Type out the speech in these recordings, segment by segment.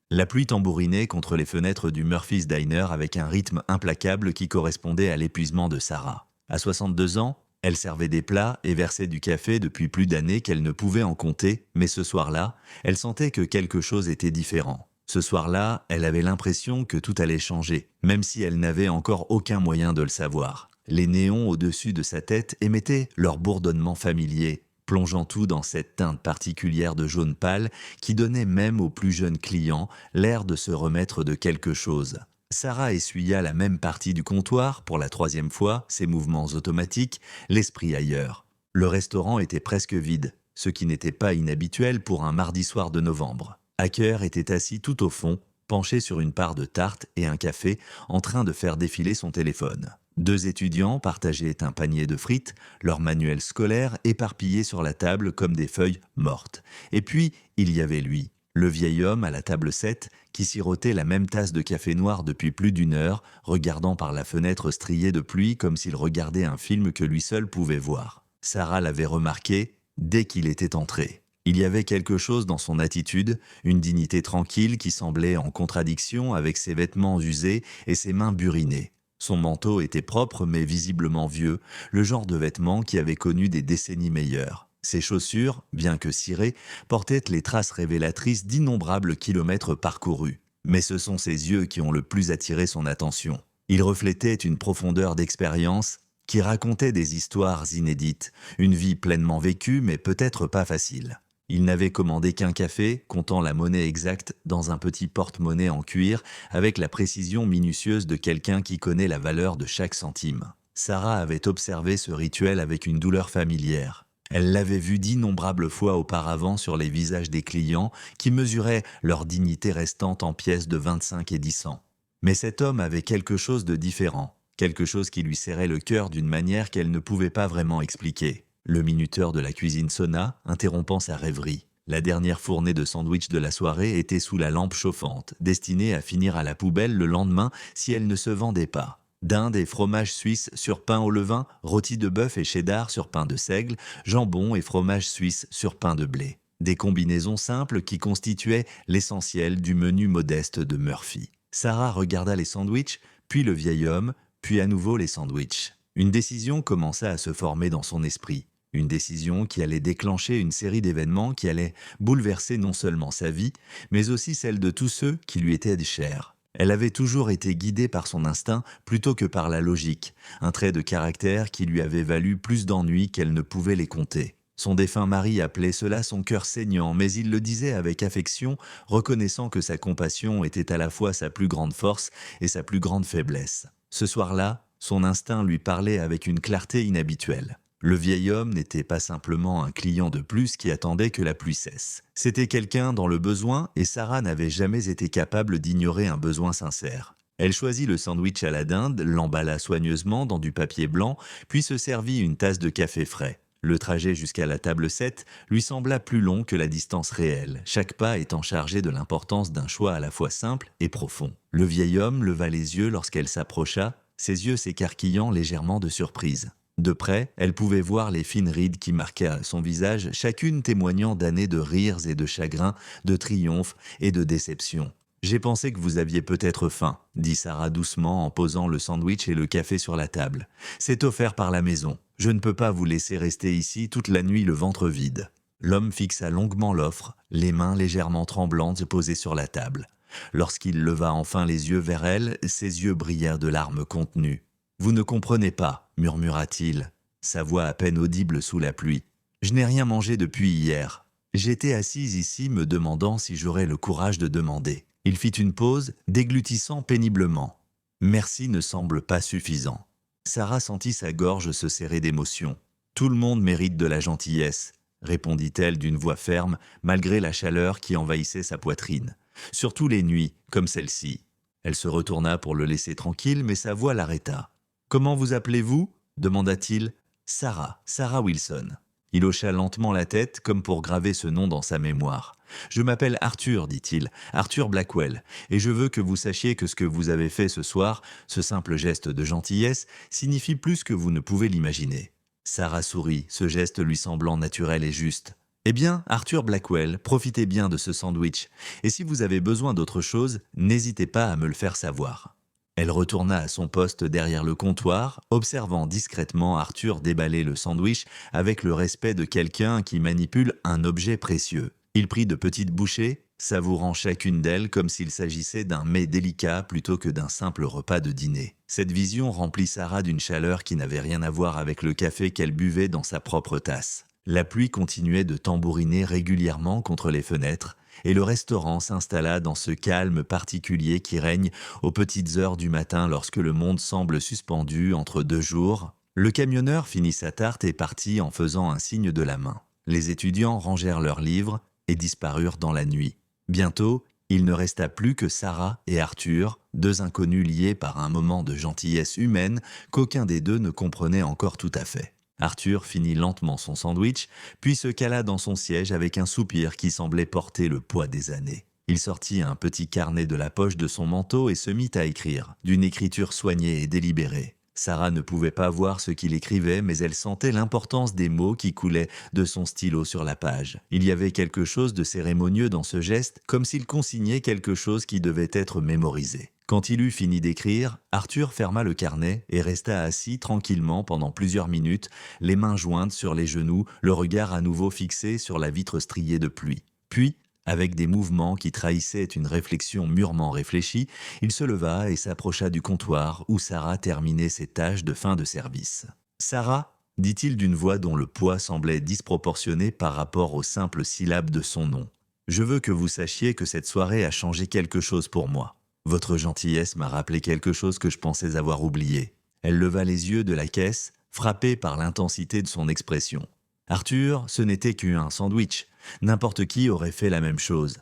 La pluie tambourinait contre les fenêtres du Murphy's Diner avec un rythme implacable qui correspondait à l'épuisement de Sarah. À 62 ans, elle servait des plats et versait du café depuis plus d'années qu'elle ne pouvait en compter, mais ce soir-là, elle sentait que quelque chose était différent. Ce soir-là, elle avait l'impression que tout allait changer, même si elle n'avait encore aucun moyen de le savoir. Les néons au-dessus de sa tête émettaient leur bourdonnement familier, plongeant tout dans cette teinte particulière de jaune pâle qui donnait même aux plus jeunes clients l'air de se remettre de quelque chose. Sarah essuya la même partie du comptoir, pour la troisième fois, ses mouvements automatiques, l'esprit ailleurs. Le restaurant était presque vide, ce qui n'était pas inhabituel pour un mardi soir de novembre. Hacker était assis tout au fond, penché sur une part de tarte et un café, en train de faire défiler son téléphone. Deux étudiants partageaient un panier de frites, leur manuel scolaire éparpillé sur la table comme des feuilles mortes. Et puis, il y avait lui, le vieil homme à la table 7, qui sirotait la même tasse de café noir depuis plus d'une heure, regardant par la fenêtre striée de pluie comme s'il regardait un film que lui seul pouvait voir. Sarah l'avait remarqué dès qu'il était entré. Il y avait quelque chose dans son attitude, une dignité tranquille qui semblait en contradiction avec ses vêtements usés et ses mains burinées. Son manteau était propre mais visiblement vieux, le genre de vêtements qui avait connu des décennies meilleures. Ses chaussures, bien que cirées, portaient les traces révélatrices d'innombrables kilomètres parcourus. Mais ce sont ses yeux qui ont le plus attiré son attention. Ils reflétaient une profondeur d'expérience qui racontait des histoires inédites, une vie pleinement vécue mais peut-être pas facile. Il n'avait commandé qu'un café, comptant la monnaie exacte dans un petit porte-monnaie en cuir, avec la précision minutieuse de quelqu'un qui connaît la valeur de chaque centime. Sarah avait observé ce rituel avec une douleur familière. Elle l'avait vu d'innombrables fois auparavant sur les visages des clients qui mesuraient leur dignité restante en pièces de 25 et 10 cents. Mais cet homme avait quelque chose de différent, quelque chose qui lui serrait le cœur d'une manière qu'elle ne pouvait pas vraiment expliquer. Le minuteur de la cuisine sonna, interrompant sa rêverie. La dernière fournée de sandwich de la soirée était sous la lampe chauffante, destinée à finir à la poubelle le lendemain si elle ne se vendait pas. Dinde et fromage suisse sur pain au levain, rôti de bœuf et cheddar sur pain de seigle, jambon et fromage suisse sur pain de blé. Des combinaisons simples qui constituaient l'essentiel du menu modeste de Murphy. Sarah regarda les sandwichs, puis le vieil homme, puis à nouveau les sandwichs. Une décision commença à se former dans son esprit. Une décision qui allait déclencher une série d'événements qui allaient bouleverser non seulement sa vie, mais aussi celle de tous ceux qui lui étaient chers. Elle avait toujours été guidée par son instinct plutôt que par la logique, un trait de caractère qui lui avait valu plus d'ennuis qu'elle ne pouvait les compter. Son défunt mari appelait cela son cœur saignant, mais il le disait avec affection, reconnaissant que sa compassion était à la fois sa plus grande force et sa plus grande faiblesse. Ce soir-là, son instinct lui parlait avec une clarté inhabituelle. Le vieil homme n'était pas simplement un client de plus qui attendait que la pluie cesse. C'était quelqu'un dans le besoin et Sarah n'avait jamais été capable d'ignorer un besoin sincère. Elle choisit le sandwich à la dinde, l'emballa soigneusement dans du papier blanc, puis se servit une tasse de café frais. Le trajet jusqu'à la table 7 lui sembla plus long que la distance réelle, chaque pas étant chargé de l'importance d'un choix à la fois simple et profond. Le vieil homme leva les yeux lorsqu'elle s'approcha, ses yeux s'écarquillant légèrement de surprise. De près, elle pouvait voir les fines rides qui marquaient son visage, chacune témoignant d'années de rires et de chagrins, de triomphes et de déceptions. « J'ai pensé que vous aviez peut-être faim », dit Sarah doucement en posant le sandwich et le café sur la table. « C'est offert par la maison. Je ne peux pas vous laisser rester ici toute la nuit le ventre vide. » L'homme fixa longuement l'offre, les mains légèrement tremblantes posées sur la table. Lorsqu'il leva enfin les yeux vers elle, ses yeux brillèrent de larmes contenues. « Vous ne comprenez pas, murmura-t-il, sa voix à peine audible sous la pluie. Je n'ai rien mangé depuis hier. J'étais assise ici me demandant si j'aurais le courage de demander. Il fit une pause, déglutissant péniblement. Merci ne semble pas suffisant. Sarah sentit sa gorge se serrer d'émotion. Tout le monde mérite de la gentillesse, répondit-elle d'une voix ferme, malgré la chaleur qui envahissait sa poitrine. Surtout les nuits, comme celle-ci. Elle se retourna pour le laisser tranquille, mais sa voix l'arrêta. « Comment vous appelez-vous » demanda-t-il. « Sarah Wilson. » Il hocha lentement la tête, comme pour graver ce nom dans sa mémoire. « Je m'appelle Arthur, dit-il, Arthur Blackwell, et je veux que vous sachiez que ce que vous avez fait ce soir, ce simple geste de gentillesse, signifie plus que vous ne pouvez l'imaginer. » Sarah sourit, ce geste lui semblant naturel et juste. « Eh bien, Arthur Blackwell, profitez bien de ce sandwich. Et si vous avez besoin d'autre chose, n'hésitez pas à me le faire savoir. Elle retourna à son poste derrière le comptoir, observant discrètement Arthur déballer le sandwich avec le respect de quelqu'un qui manipule un objet précieux. Il prit de petites bouchées, savourant chacune d'elles comme s'il s'agissait d'un mets délicat plutôt que d'un simple repas de dîner. Cette vision remplit Sarah d'une chaleur qui n'avait rien à voir avec le café qu'elle buvait dans sa propre tasse. La pluie continuait de tambouriner régulièrement contre les fenêtres, et le restaurant s'installa dans ce calme particulier qui règne aux petites heures du matin lorsque le monde semble suspendu entre deux jours. Le camionneur finit sa tarte et partit en faisant un signe de la main. Les étudiants rangèrent leurs livres et disparurent dans la nuit. Bientôt, il ne resta plus que Sarah et Arthur, deux inconnus liés par un moment de gentillesse humaine qu'aucun des deux ne comprenait encore tout à fait. Arthur finit lentement son sandwich, puis se cala dans son siège avec un soupir qui semblait porter le poids des années. Il sortit un petit carnet de la poche de son manteau et se mit à écrire, d'une écriture soignée et délibérée. Sarah ne pouvait pas voir ce qu'il écrivait, mais elle sentait l'importance des mots qui coulaient de son stylo sur la page. Il y avait quelque chose de cérémonieux dans ce geste, comme s'il consignait quelque chose qui devait être mémorisé. Quand il eut fini d'écrire, Arthur ferma le carnet et resta assis tranquillement pendant plusieurs minutes, les mains jointes sur les genoux, le regard à nouveau fixé sur la vitre striée de pluie. Puis, avec des mouvements qui trahissaient une réflexion mûrement réfléchie, il se leva et s'approcha du comptoir où Sarah terminait ses tâches de fin de service. « Sarah » dit-il d'une voix dont le poids semblait disproportionné par rapport aux simples syllabes de son nom. « Je veux que vous sachiez que cette soirée a changé quelque chose pour moi. Votre gentillesse m'a rappelé quelque chose que je pensais avoir oublié. » Elle leva les yeux de la caisse, frappée par l'intensité de son expression. « Arthur, ce n'était qu'un sandwich. N'importe qui aurait fait la même chose. »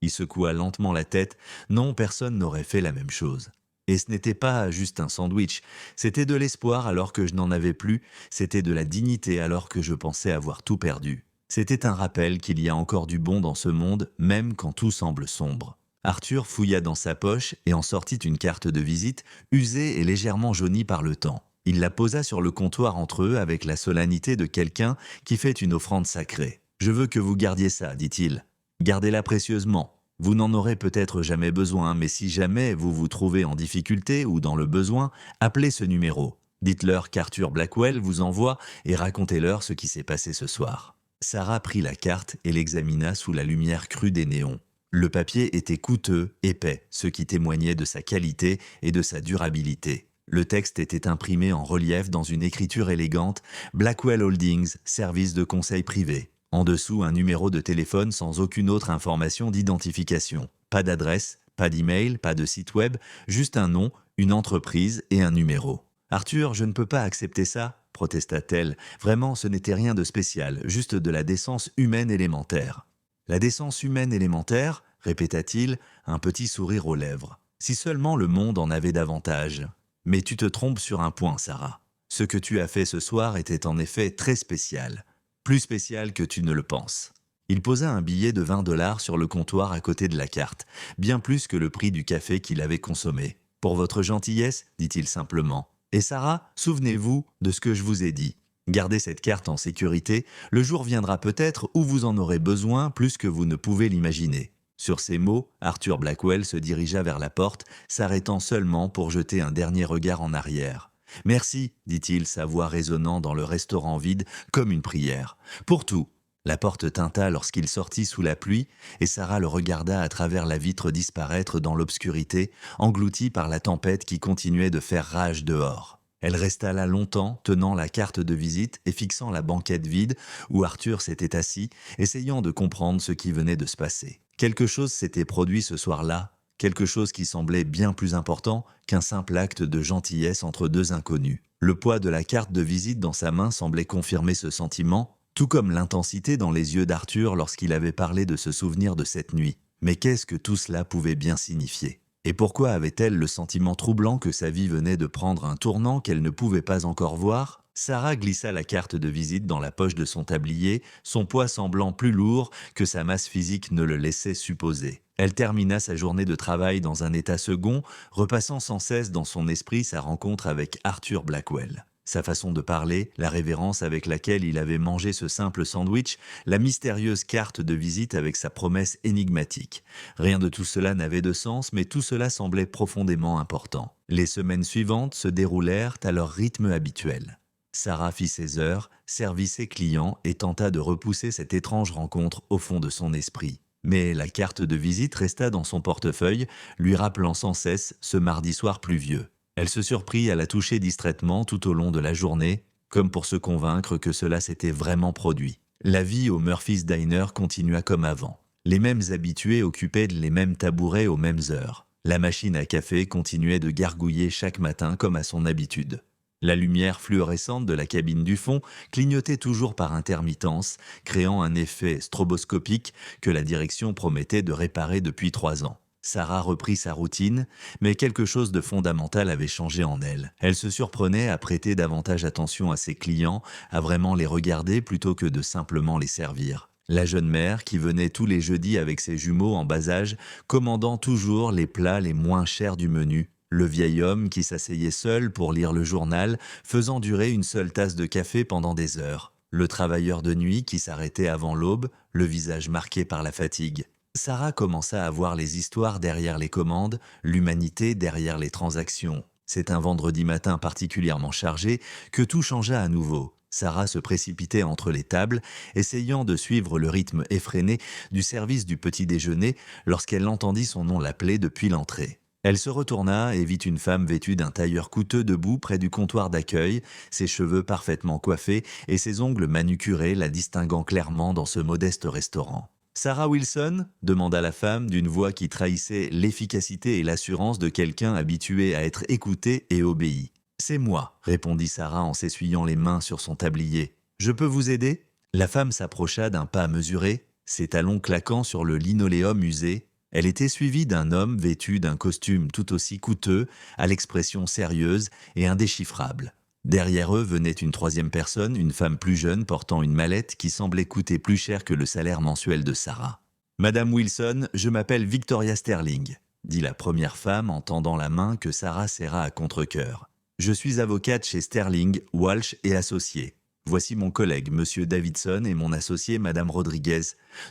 Il secoua lentement la tête. Non, personne n'aurait fait la même chose. Et ce n'était pas juste un sandwich. C'était de l'espoir alors que je n'en avais plus. C'était de la dignité alors que je pensais avoir tout perdu. C'était un rappel qu'il y a encore du bon dans ce monde, même quand tout semble sombre. Arthur fouilla dans sa poche et en sortit une carte de visite, usée et légèrement jaunie par le temps. Il la posa sur le comptoir entre eux avec la solennité de quelqu'un qui fait une offrande sacrée. « Je veux que vous gardiez ça, dit-il. Gardez-la précieusement. Vous n'en aurez peut-être jamais besoin, mais si jamais vous vous trouvez en difficulté ou dans le besoin, appelez ce numéro. Dites-leur qu'Arthur Blackwell vous envoie et racontez-leur ce qui s'est passé ce soir. » Sarah prit la carte et l'examina sous la lumière crue des néons. Le papier était coûteux, épais, ce qui témoignait de sa qualité et de sa durabilité. Le texte était imprimé en relief dans une écriture élégante « Blackwell Holdings, service de conseil privé ». En dessous, un numéro de téléphone sans aucune autre information d'identification. Pas d'adresse, pas d'email, pas de site web, juste un nom, une entreprise et un numéro. « Arthur, je ne peux pas accepter ça », protesta-t-elle. Vraiment, ce n'était rien de spécial, juste de la décence humaine élémentaire. « La décence humaine élémentaire ?» répéta-t-il, un petit sourire aux lèvres. « Si seulement le monde en avait davantage. Mais tu te trompes sur un point, Sarah. Ce que tu as fait ce soir était en effet très spécial. Plus spécial que tu ne le penses. » Il posa un billet de 20 $ sur le comptoir à côté de la carte, bien plus que le prix du café qu'il avait consommé. « Pour votre gentillesse, dit-il simplement. Et Sarah, souvenez-vous de ce que je vous ai dit. Gardez cette carte en sécurité, le jour viendra peut-être où vous en aurez besoin plus que vous ne pouvez l'imaginer. » Sur ces mots, Arthur Blackwell se dirigea vers la porte, s'arrêtant seulement pour jeter un dernier regard en arrière. « Merci, dit-il, sa voix résonnant dans le restaurant vide comme une prière. Pour tout. » La porte tinta lorsqu'il sortit sous la pluie et Sarah le regarda à travers la vitre disparaître dans l'obscurité, engloutie par la tempête qui continuait de faire rage dehors. Elle resta là longtemps, tenant la carte de visite et fixant la banquette vide où Arthur s'était assis, essayant de comprendre ce qui venait de se passer. Quelque chose s'était produit ce soir-là, quelque chose qui semblait bien plus important qu'un simple acte de gentillesse entre deux inconnus. Le poids de la carte de visite dans sa main semblait confirmer ce sentiment, tout comme l'intensité dans les yeux d'Arthur lorsqu'il avait parlé de se souvenir de cette nuit. Mais qu'est-ce que tout cela pouvait bien signifier ? Et pourquoi avait-elle le sentiment troublant que sa vie venait de prendre un tournant qu'elle ne pouvait pas encore voir ? Sarah glissa la carte de visite dans la poche de son tablier, son poids semblant plus lourd que sa masse physique ne le laissait supposer. Elle termina sa journée de travail dans un état second, repassant sans cesse dans son esprit sa rencontre avec Arthur Blackwell. Sa façon de parler, la révérence avec laquelle il avait mangé ce simple sandwich, la mystérieuse carte de visite avec sa promesse énigmatique. Rien de tout cela n'avait de sens, mais tout cela semblait profondément important. Les semaines suivantes se déroulèrent à leur rythme habituel. Sarah fit ses heures, servit ses clients et tenta de repousser cette étrange rencontre au fond de son esprit. Mais la carte de visite resta dans son portefeuille, lui rappelant sans cesse ce mardi soir pluvieux. Elle se surprit à la toucher distraitement tout au long de la journée, comme pour se convaincre que cela s'était vraiment produit. La vie au Murphy's Diner continua comme avant. Les mêmes habitués occupaient les mêmes tabourets aux mêmes heures. La machine à café continuait de gargouiller chaque matin comme à son habitude. La lumière fluorescente de la cabine du fond clignotait toujours par intermittence, créant un effet stroboscopique que la direction promettait de réparer depuis 3 ans. Sarah reprit sa routine, mais quelque chose de fondamental avait changé en elle. Elle se surprenait à prêter davantage attention à ses clients, à vraiment les regarder plutôt que de simplement les servir. La jeune mère, qui venait tous les jeudis avec ses jumeaux en bas âge, commandant toujours les plats les moins chers du menu. Le vieil homme qui s'asseyait seul pour lire le journal, faisant durer une seule tasse de café pendant des heures. Le travailleur de nuit qui s'arrêtait avant l'aube, le visage marqué par la fatigue. Sarah commença à voir les histoires derrière les commandes, l'humanité derrière les transactions. C'est un vendredi matin particulièrement chargé que tout changea à nouveau. Sarah se précipitait entre les tables, essayant de suivre le rythme effréné du service du petit déjeuner lorsqu'elle entendit son nom l'appeler depuis l'entrée. Elle se retourna et vit une femme vêtue d'un tailleur coûteux debout près du comptoir d'accueil, ses cheveux parfaitement coiffés et ses ongles manucurés la distinguant clairement dans ce modeste restaurant. « Sarah Wilson ?» demanda la femme d'une voix qui trahissait l'efficacité et l'assurance de quelqu'un habitué à être écouté et obéi. « C'est moi », répondit Sarah en s'essuyant les mains sur son tablier. « Je peux vous aider ?» La femme s'approcha d'un pas mesuré, ses talons claquant sur le linoléum usé. Elle était suivie d'un homme vêtu d'un costume tout aussi coûteux, à l'expression sérieuse et indéchiffrable. Derrière eux venait une troisième personne, une femme plus jeune portant une mallette qui semblait coûter plus cher que le salaire mensuel de Sarah. « Madame Wilson, je m'appelle Victoria Sterling », dit la première femme en tendant la main que Sarah serra à contre-cœur. « Je suis avocate chez Sterling, Walsh et Associés. Voici mon collègue, Monsieur Davidson, et mon associé, Madame Rodriguez.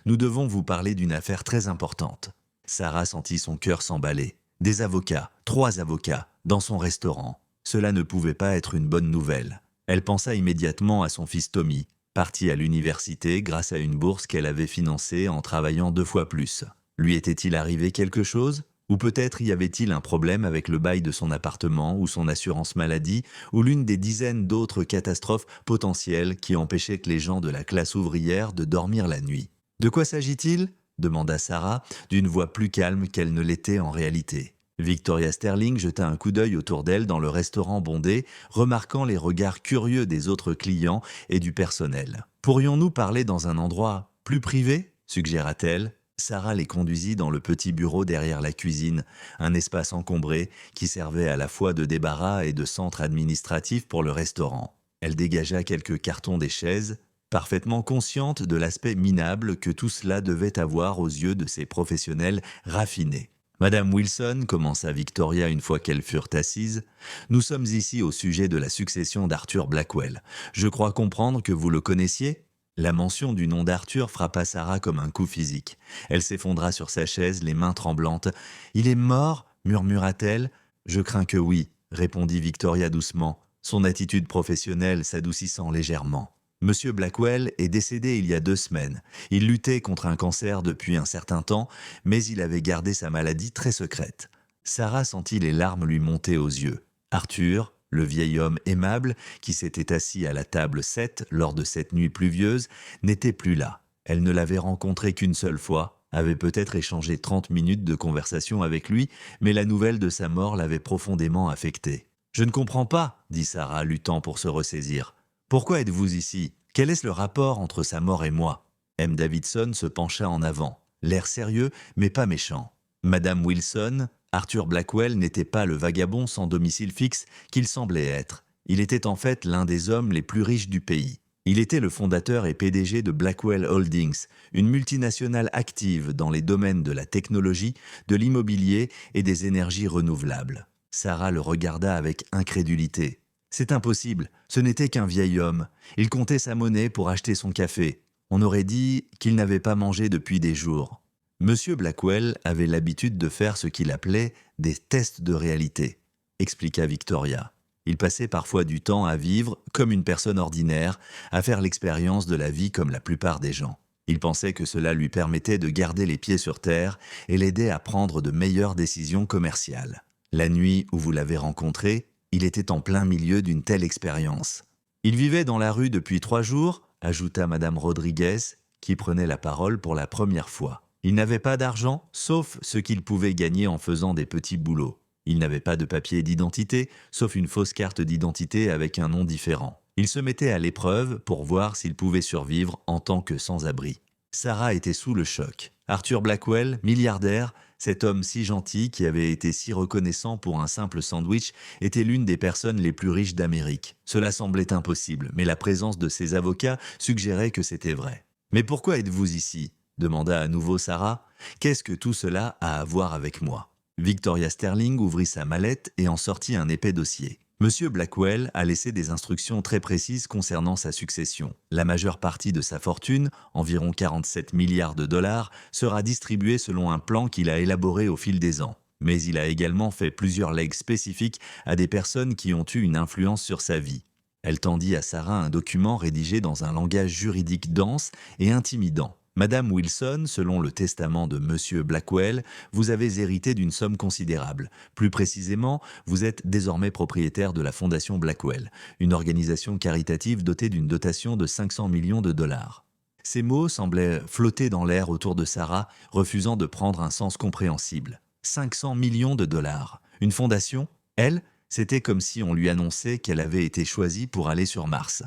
Nous devons vous parler d'une affaire très importante. » Sarah sentit son cœur s'emballer. Des avocats, 3 avocats, dans son restaurant. Cela ne pouvait pas être une bonne nouvelle. Elle pensa immédiatement à son fils Tommy, parti à l'université grâce à une bourse qu'elle avait financée en travaillant 2 fois plus. Lui était-il arrivé quelque chose ? Ou peut-être y avait-il un problème avec le bail de son appartement ou son assurance maladie ou l'une des dizaines d'autres catastrophes potentielles qui empêchaient que les gens de la classe ouvrière de dormir la nuit. « De quoi s'agit-il » demanda Sarah, d'une voix plus calme qu'elle ne l'était en réalité. Victoria Sterling jeta un coup d'œil autour d'elle dans le restaurant bondé, remarquant les regards curieux des autres clients et du personnel. « Pourrions-nous parler dans un endroit plus privé ?» suggéra-t-elle. Sarah les conduisit dans le petit bureau derrière la cuisine, un espace encombré qui servait à la fois de débarras et de centre administratif pour le restaurant. Elle dégagea quelques cartons des chaises, parfaitement consciente de l'aspect minable que tout cela devait avoir aux yeux de ces professionnels raffinés. « Madame Wilson, commença Victoria une fois qu'elles furent assises, nous sommes ici au sujet de la succession d'Arthur Blackwell. Je crois comprendre que vous le connaissiez ?» La mention du nom d'Arthur frappa Sarah comme un coup physique. Elle s'effondra sur sa chaise, les mains tremblantes. « Il est mort ?» murmura-t-elle. « Je crains que oui », répondit Victoria doucement, son attitude professionnelle s'adoucissant légèrement. Monsieur Blackwell est décédé il y a 2 semaines. Il luttait contre un cancer depuis un certain temps, mais il avait gardé sa maladie très secrète. Sarah sentit les larmes lui monter aux yeux. Arthur, le vieil homme aimable qui s'était assis à la table 7 lors de cette nuit pluvieuse, n'était plus là. Elle ne l'avait rencontré qu'une seule fois, avait peut-être échangé 30 minutes de conversation avec lui, mais la nouvelle de sa mort l'avait profondément affectée. « Je ne comprends pas, » dit Sarah, luttant pour se ressaisir. « Pourquoi êtes-vous ici ? Quel est le rapport entre sa mort et moi ?» M. Davidson se pencha en avant, l'air sérieux mais pas méchant. « Madame Wilson, Arthur Blackwell n'était pas le vagabond sans domicile fixe qu'il semblait être. Il était en fait l'un des hommes les plus riches du pays. Il était le fondateur et PDG de Blackwell Holdings, une multinationale active dans les domaines de la technologie, de l'immobilier et des énergies renouvelables. » Sarah le regarda avec incrédulité. C'est impossible, ce n'était qu'un vieil homme. Il comptait sa monnaie pour acheter son café. On aurait dit qu'il n'avait pas mangé depuis des jours. Monsieur Blackwell avait l'habitude de faire ce qu'il appelait des tests de réalité, expliqua Victoria. Il passait parfois du temps à vivre comme une personne ordinaire, à faire l'expérience de la vie comme la plupart des gens. Il pensait que cela lui permettait de garder les pieds sur terre et l'aidait à prendre de meilleures décisions commerciales. La nuit où vous l'avez rencontré, il était en plein milieu d'une telle expérience. Il vivait dans la rue depuis 3 jours, ajouta Madame Rodriguez, qui prenait la parole pour la première fois. Il n'avait pas d'argent, sauf ce qu'il pouvait gagner en faisant des petits boulots. Il n'avait pas de papier d'identité, sauf une fausse carte d'identité avec un nom différent. Il se mettait à l'épreuve pour voir s'il pouvait survivre en tant que sans-abri. Sarah était sous le choc. Arthur Blackwell, milliardaire, cet homme si gentil qui avait été si reconnaissant pour un simple sandwich, était l'une des personnes les plus riches d'Amérique. Cela semblait impossible, mais la présence de ses avocats suggérait que c'était vrai. « Mais pourquoi êtes-vous ici ?» demanda à nouveau Sarah. « Qu'est-ce que tout cela a à voir avec moi ?» Victoria Sterling ouvrit sa mallette et en sortit un épais dossier. Monsieur Blackwell a laissé des instructions très précises concernant sa succession. La majeure partie de sa fortune, environ 47 milliards de dollars, sera distribuée selon un plan qu'il a élaboré au fil des ans. Mais il a également fait plusieurs legs spécifiques à des personnes qui ont eu une influence sur sa vie. Elle tendit à Sarah un document rédigé dans un langage juridique dense et intimidant. Madame Wilson, selon le testament de Monsieur Blackwell, vous avez hérité d'une somme considérable. Plus précisément, vous êtes désormais propriétaire de la Fondation Blackwell, une organisation caritative dotée d'une dotation de 500 millions de dollars. Ces mots semblaient flotter dans l'air autour de Sarah, refusant de prendre un sens compréhensible. 500 millions de dollars. Une fondation? Elle, c'était comme si on lui annonçait qu'elle avait été choisie pour aller sur Mars.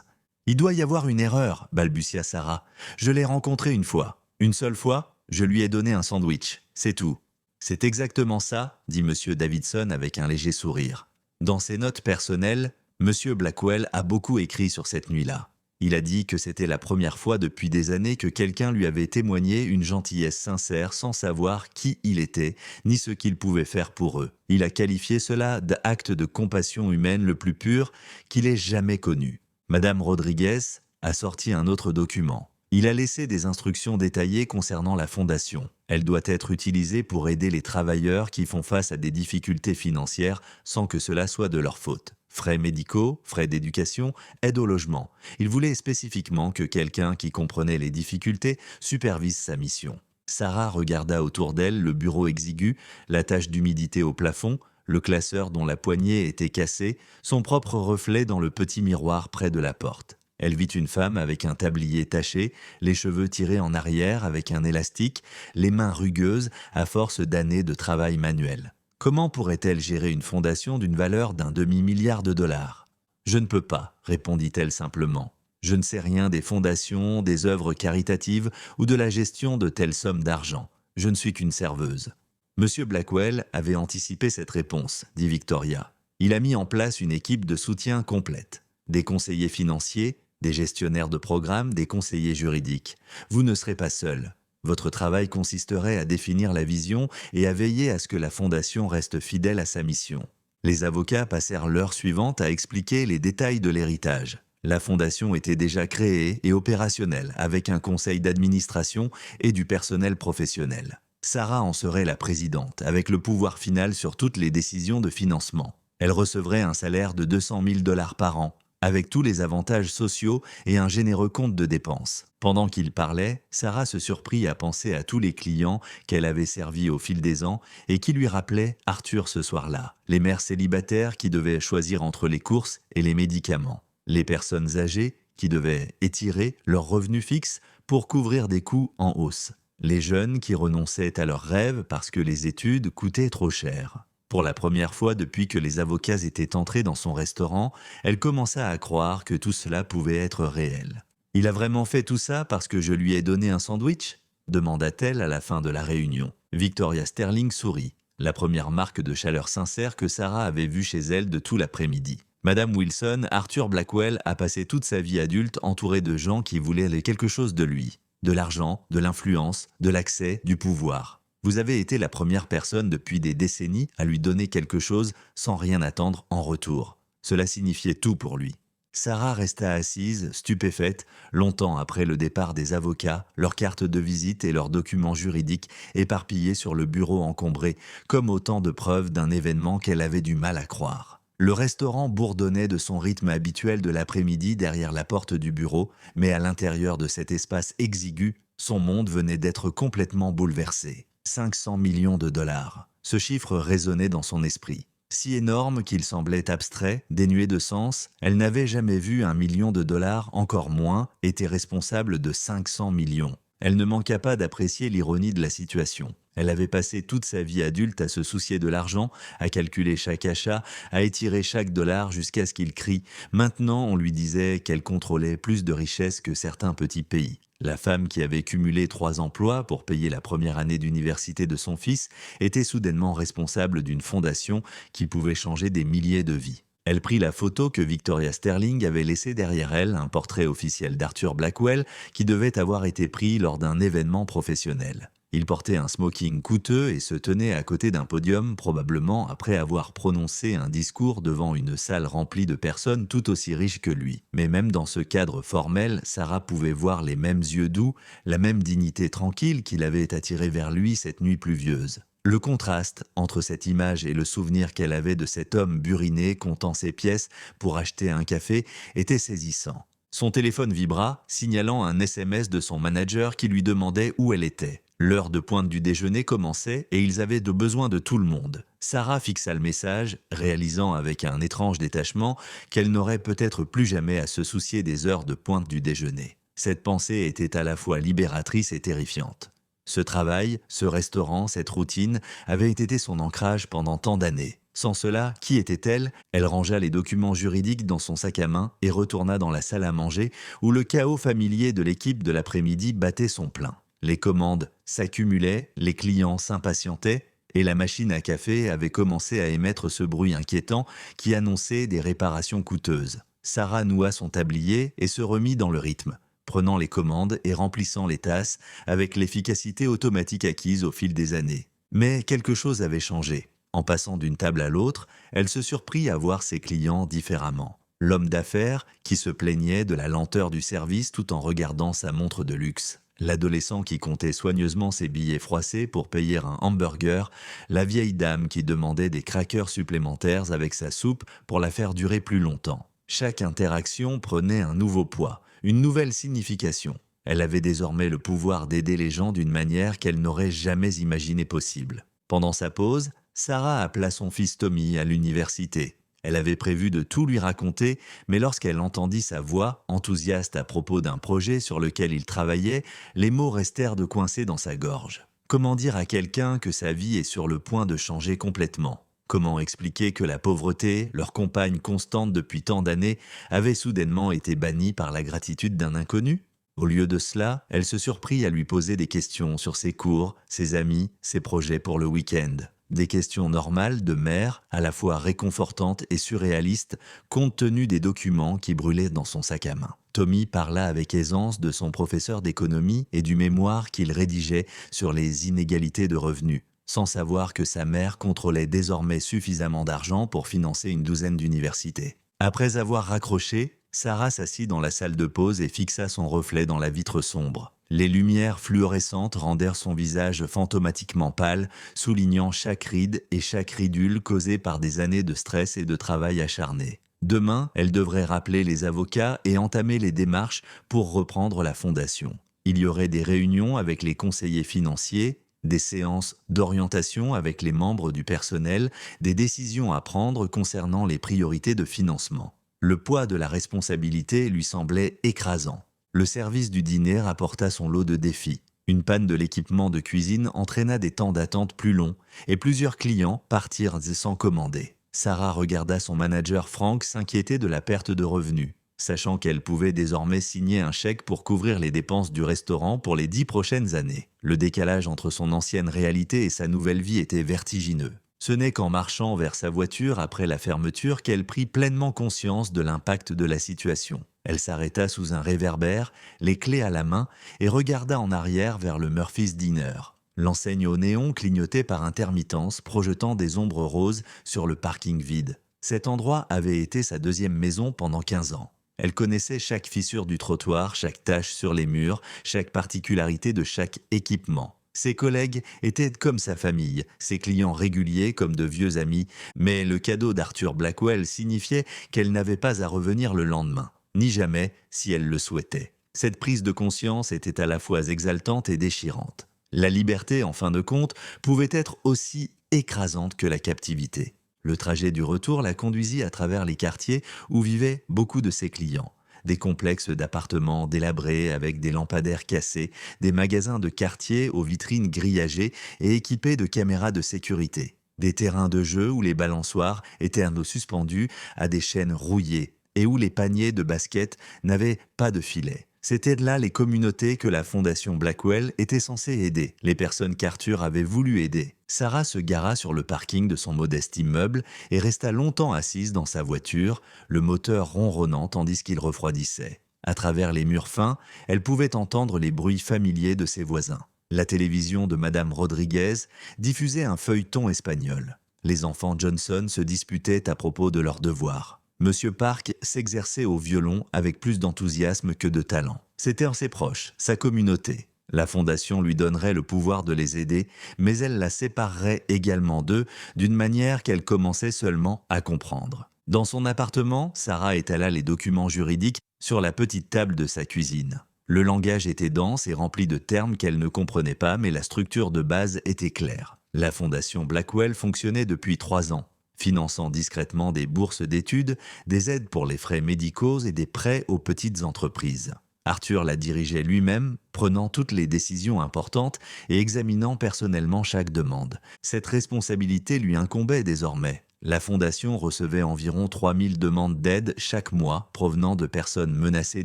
« Il doit y avoir une erreur, » balbutia Sarah. « Je l'ai rencontré une fois. Une seule fois, je lui ai donné un sandwich. C'est tout. » « C'est exactement ça, » dit M. Davidson avec un léger sourire. Dans ses notes personnelles, M. Blackwell a beaucoup écrit sur cette nuit-là. Il a dit que c'était la première fois depuis des années que quelqu'un lui avait témoigné une gentillesse sincère sans savoir qui il était, ni ce qu'il pouvait faire pour eux. Il a qualifié cela d'acte de compassion humaine le plus pur qu'il ait jamais connu. Madame Rodriguez a sorti un autre document. Il a laissé des instructions détaillées concernant la fondation. Elle doit être utilisée pour aider les travailleurs qui font face à des difficultés financières sans que cela soit de leur faute. Frais médicaux, frais d'éducation, aide au logement. Il voulait spécifiquement que quelqu'un qui comprenait les difficultés supervise sa mission. Sarah regarda autour d'elle le bureau exigu, la tache d'humidité au plafond, le classeur dont la poignée était cassée, son propre reflet dans le petit miroir près de la porte. Elle vit une femme avec un tablier taché, les cheveux tirés en arrière avec un élastique, les mains rugueuses à force d'années de travail manuel. Comment pourrait-elle gérer une fondation d'une valeur d'un demi-milliard de dollars? « Je ne peux pas, » répondit-elle simplement. « Je ne sais rien des fondations, des œuvres caritatives ou de la gestion de telles sommes d'argent. Je ne suis qu'une serveuse. » Monsieur Blackwell avait anticipé cette réponse, dit Victoria. Il a mis en place une équipe de soutien complète. Des conseillers financiers, des gestionnaires de programmes, des conseillers juridiques. Vous ne serez pas seul. Votre travail consisterait à définir la vision et à veiller à ce que la fondation reste fidèle à sa mission. Les avocats passèrent l'heure suivante à expliquer les détails de l'héritage. La fondation était déjà créée et opérationnelle avec un conseil d'administration et du personnel professionnel. Sarah en serait la présidente, avec le pouvoir final sur toutes les décisions de financement. Elle recevrait un salaire de 200 000 dollars par an, avec tous les avantages sociaux et un généreux compte de dépenses. Pendant qu'il parlait, Sarah se surprit à penser à tous les clients qu'elle avait servis au fil des ans et qui lui rappelaient Arthur ce soir-là, les mères célibataires qui devaient choisir entre les courses et les médicaments, les personnes âgées qui devaient étirer leurs revenus fixes pour couvrir des coûts en hausse, les jeunes qui renonçaient à leurs rêves parce que les études coûtaient trop cher. Pour la première fois depuis que les avocats étaient entrés dans son restaurant, elle commença à croire que tout cela pouvait être réel. « Il a vraiment fait tout ça parce que je lui ai donné un sandwich ?» demanda-t-elle à la fin de la réunion. Victoria Sterling sourit, la première marque de chaleur sincère que Sarah avait vue chez elle de tout l'après-midi. Madame Wilson, Arthur Blackwell a passé toute sa vie adulte entouré de gens qui voulaient quelque chose de lui. De l'argent, de l'influence, de l'accès, du pouvoir. Vous avez été la première personne depuis des décennies à lui donner quelque chose sans rien attendre en retour. Cela signifiait tout pour lui. Sarah resta assise, stupéfaite, longtemps après le départ des avocats, leurs cartes de visite et leurs documents juridiques éparpillés sur le bureau encombré, comme autant de preuves d'un événement qu'elle avait du mal à croire. Le restaurant bourdonnait de son rythme habituel de l'après-midi derrière la porte du bureau, mais à l'intérieur de cet espace exigu, son monde venait d'être complètement bouleversé. 500 millions de dollars. Ce chiffre résonnait dans son esprit. Si énorme qu'il semblait abstrait, dénué de sens, elle n'avait jamais vu 1 million de dollars, encore moins, était responsable de 500 millions. Elle ne manqua pas d'apprécier l'ironie de la situation. Elle avait passé toute sa vie adulte à se soucier de l'argent, à calculer chaque achat, à étirer chaque dollar jusqu'à ce qu'il crie. Maintenant, on lui disait qu'elle contrôlait plus de richesses que certains petits pays. La femme qui avait cumulé 3 emplois pour payer la première année d'université de son fils était soudainement responsable d'une fondation qui pouvait changer des milliers de vies. Elle prit la photo que Victoria Sterling avait laissée derrière elle, un portrait officiel d'Arthur Blackwell qui devait avoir été pris lors d'un événement professionnel. Il portait un smoking coûteux et se tenait à côté d'un podium, probablement après avoir prononcé un discours devant une salle remplie de personnes tout aussi riches que lui. Mais même dans ce cadre formel, Sarah pouvait voir les mêmes yeux doux, la même dignité tranquille qui l'avait attirée vers lui cette nuit pluvieuse. Le contraste entre cette image et le souvenir qu'elle avait de cet homme buriné comptant ses pièces pour acheter un café était saisissant. Son téléphone vibra, signalant un SMS de son manager qui lui demandait où elle était. L'heure de pointe du déjeuner commençait et ils avaient besoin de tout le monde. Sarah fixa le message, réalisant avec un étrange détachement qu'elle n'aurait peut-être plus jamais à se soucier des heures de pointe du déjeuner. Cette pensée était à la fois libératrice et terrifiante. Ce travail, ce restaurant, cette routine avaient été son ancrage pendant tant d'années. Sans cela, qui était-elle? Elle rangea les documents juridiques dans son sac à main et retourna dans la salle à manger où le chaos familier de l'équipe de l'après-midi battait son plein. Les commandes s'accumulaient, les clients s'impatientaient et la machine à café avait commencé à émettre ce bruit inquiétant qui annonçait des réparations coûteuses. Sarah noua son tablier et se remit dans le rythme, prenant les commandes et remplissant les tasses avec l'efficacité automatique acquise au fil des années. Mais quelque chose avait changé. En passant d'une table à l'autre, elle se surprit à voir ses clients différemment. L'homme d'affaires qui se plaignait de la lenteur du service tout en regardant sa montre de luxe. L'adolescent qui comptait soigneusement ses billets froissés pour payer un hamburger, la vieille dame qui demandait des crackers supplémentaires avec sa soupe pour la faire durer plus longtemps. Chaque interaction prenait un nouveau poids, une nouvelle signification. Elle avait désormais le pouvoir d'aider les gens d'une manière qu'elle n'aurait jamais imaginé possible. Pendant sa pause, Sarah appela son fils Tommy à l'université. Elle avait prévu de tout lui raconter, mais lorsqu'elle entendit sa voix, enthousiaste à propos d'un projet sur lequel il travaillait, les mots restèrent de coincés dans sa gorge. Comment dire à quelqu'un que sa vie est sur le point de changer complètement? Comment expliquer que la pauvreté, leur compagne constante depuis tant d'années, avait soudainement été bannie par la gratitude d'un inconnu? Au lieu de cela, elle se surprit à lui poser des questions sur ses cours, ses amis, ses projets pour le week-end. Des questions normales de mère, à la fois réconfortantes et surréalistes, compte tenu des documents qui brûlaient dans son sac à main. Tommy parla avec aisance de son professeur d'économie et du mémoire qu'il rédigeait sur les inégalités de revenus, sans savoir que sa mère contrôlait désormais suffisamment d'argent pour financer une douzaine d'universités. Après avoir raccroché, Sarah s'assit dans la salle de pause et fixa son reflet dans la vitre sombre. Les lumières fluorescentes rendèrent son visage fantomatiquement pâle, soulignant chaque ride et chaque ridule causée par des années de stress et de travail acharné. Demain, elle devrait rappeler les avocats et entamer les démarches pour reprendre la fondation. Il y aurait des réunions avec les conseillers financiers, des séances d'orientation avec les membres du personnel, des décisions à prendre concernant les priorités de financement. Le poids de la responsabilité lui semblait écrasant. Le service du dîner rapporta son lot de défis. Une panne de l'équipement de cuisine entraîna des temps d'attente plus longs et plusieurs clients partirent sans commander. Sarah regarda son manager Frank s'inquiéter de la perte de revenus, sachant qu'elle pouvait désormais signer un chèque pour couvrir les dépenses du restaurant pour les 10 prochaines années. Le décalage entre son ancienne réalité et sa nouvelle vie était vertigineux. Ce n'est qu'en marchant vers sa voiture après la fermeture qu'elle prit pleinement conscience de l'impact de la situation. Elle s'arrêta sous un réverbère, les clés à la main, et regarda en arrière vers le Murphy's Diner. L'enseigne au néon clignotait par intermittence, projetant des ombres roses sur le parking vide. Cet endroit avait été sa deuxième maison pendant 15 ans. Elle connaissait chaque fissure du trottoir, chaque tache sur les murs, chaque particularité de chaque équipement. Ses collègues étaient comme sa famille, ses clients réguliers comme de vieux amis, mais le cadeau d'Arthur Blackwell signifiait qu'elle n'avait pas à revenir le lendemain, ni jamais si elle le souhaitait. Cette prise de conscience était à la fois exaltante et déchirante. La liberté, en fin de compte, pouvait être aussi écrasante que la captivité. Le trajet du retour la conduisit à travers les quartiers où vivaient beaucoup de ses clients. Des complexes d'appartements délabrés avec des lampadaires cassés, des magasins de quartier aux vitrines grillagées et équipés de caméras de sécurité. Des terrains de jeu où les balançoires étaient suspendus à des chaînes rouillées et où les paniers de basket n'avaient pas de filet. C'étaient là les communautés que la Fondation Blackwell était censée aider, les personnes qu'Arthur avait voulu aider. Sarah se gara sur le parking de son modeste immeuble et resta longtemps assise dans sa voiture, le moteur ronronnant tandis qu'il refroidissait. À travers les murs fins, elle pouvait entendre les bruits familiers de ses voisins. La télévision de Madame Rodriguez diffusait un feuilleton espagnol. Les enfants Johnson se disputaient à propos de leurs devoirs. Monsieur Park s'exerçait au violon avec plus d'enthousiasme que de talent. C'étaient ses proches, sa communauté. La fondation lui donnerait le pouvoir de les aider, mais elle la séparerait également d'eux d'une manière qu'elle commençait seulement à comprendre. Dans son appartement, Sarah étala les documents juridiques sur la petite table de sa cuisine. Le langage était dense et rempli de termes qu'elle ne comprenait pas, mais la structure de base était claire. La fondation Blackwell fonctionnait depuis 3 ans. Finançant discrètement des bourses d'études, des aides pour les frais médicaux et des prêts aux petites entreprises. Arthur la dirigeait lui-même, prenant toutes les décisions importantes et examinant personnellement chaque demande. Cette responsabilité lui incombait désormais. La fondation recevait environ 3000 demandes d'aide chaque mois provenant de personnes menacées